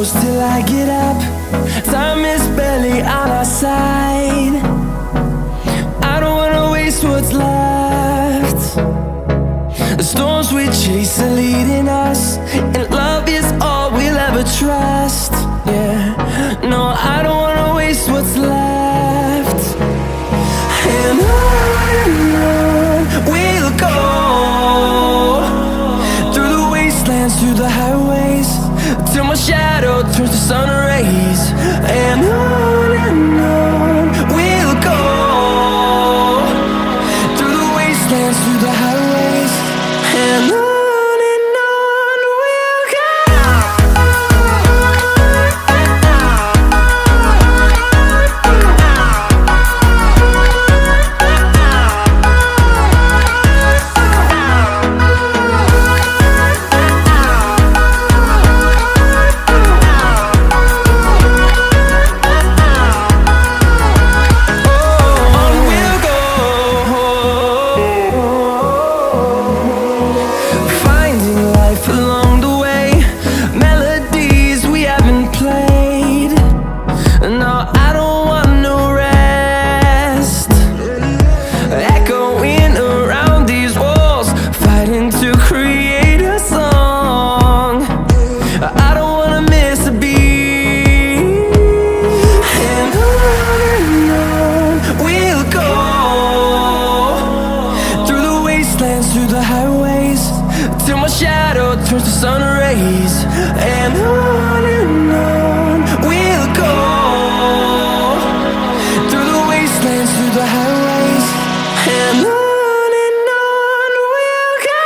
close till I get up. Time is barely on our side. I don't wanna waste what's left. The storms we chase are leading us, and love is all we'll ever trust. Yeah, no, I don't wanna waste what's left. And on we'll go, through the wastelands, through the highways, till my shadow turns to sun rays. And on we'll go, through the wastelands, through the highways, and on we'll go. Through the highways, till my shadow turns to sun rays. And on we'll go, through the wastelands, through the highways, and on we'll go.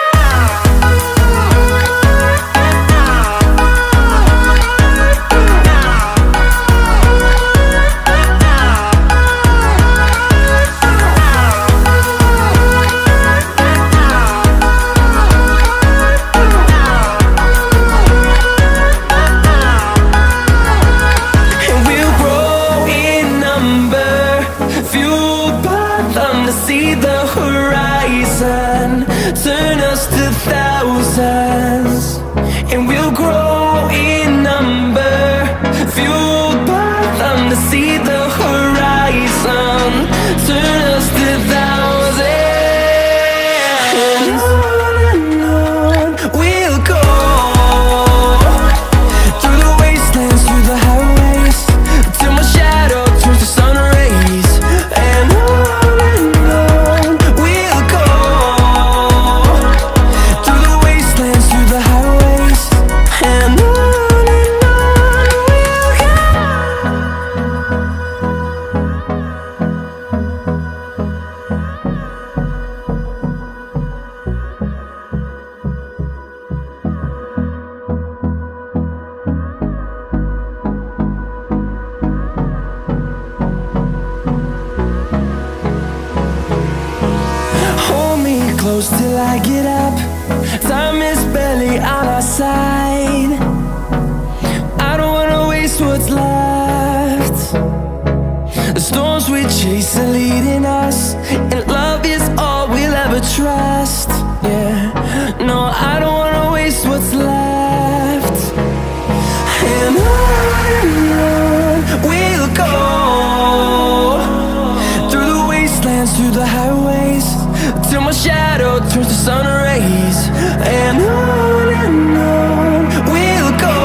See the horizon, turn us to thousands, and we'll grow in number, fueled by them. To see the horizon, turn us to thousands, and on we'll go, through the wastelands, through the highways, till my shadow turns to sun rays. And close till I get up. Time is barely on our side. I don't wanna waste what's left. The storms we chase are leading us, and love is all we'll ever trust. Yeah, no, I don't wanna waste what's left. And on we'll go, through the wastelands, through the highways, till my shadow turns to sun rays. And on we'll go,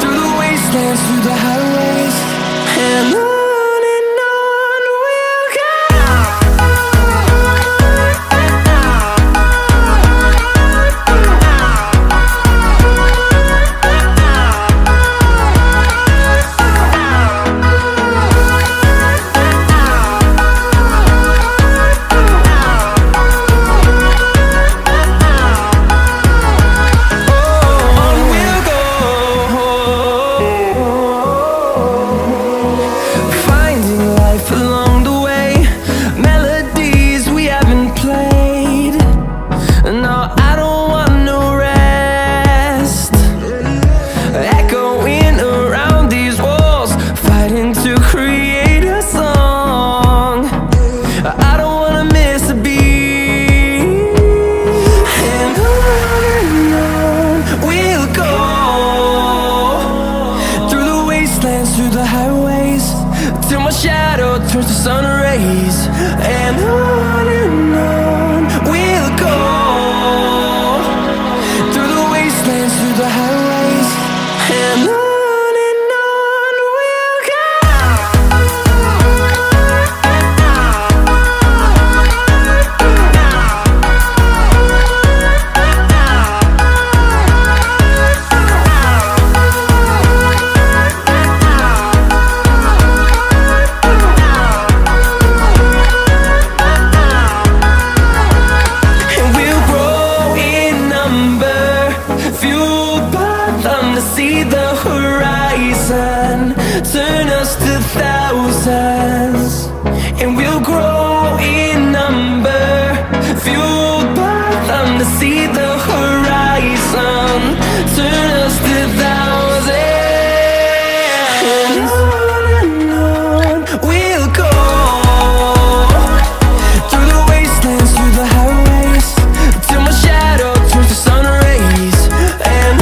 through the wastelands, through the highways, and on we'll go. we'll go. wastelands, through the highways, till my shadow turns to sun rays. And on we'll go, through the wastelands, through the highways, and on we'll go. See the horizon, turn us to thousands, and we'll grow in number, fueled by them to see the horizon, turn us to thousands. And on we'll go, through the wastelands, through the highways, till my shadow turns to sun rays. And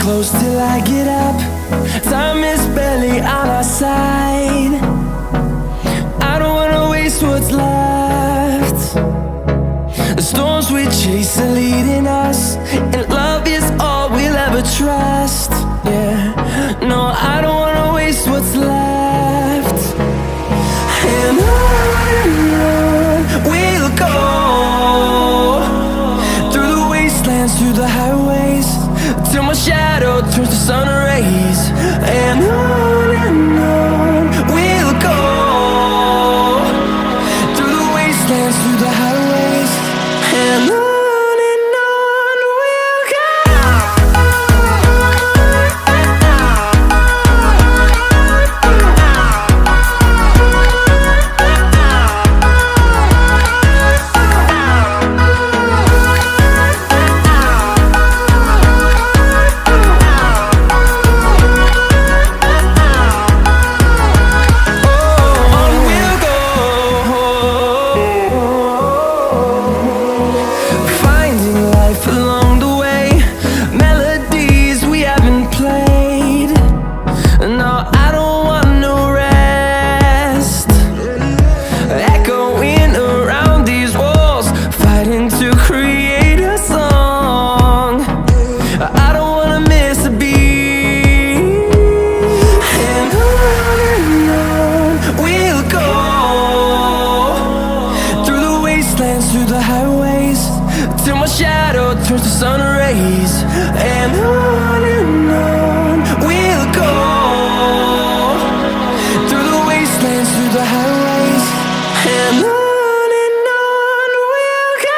close till I get up. Time is barely on our side. I don't wanna waste what's left. The storms we chase are leading us, and love is all we'll ever trust. Yeah, no, I don't wanna waste what's left. And on we'll go, through the wastelands, through the highways, till my shadow turns to sun rays. And on we'll go, through the wastelands, through the highways, and on we'll go. Through the highways, till my shadow turns to sun rays. And on we'll go, through the wastelands, through the highways, and on we'll go.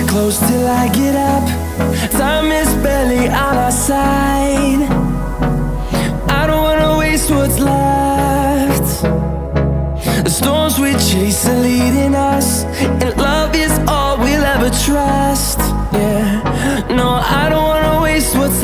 close till I get up. Time is barely on our side. I don't wanna waste what's left. The storms we chase are leading us, and love is all we'll ever trust. Yeah, no, I don't wanna waste what's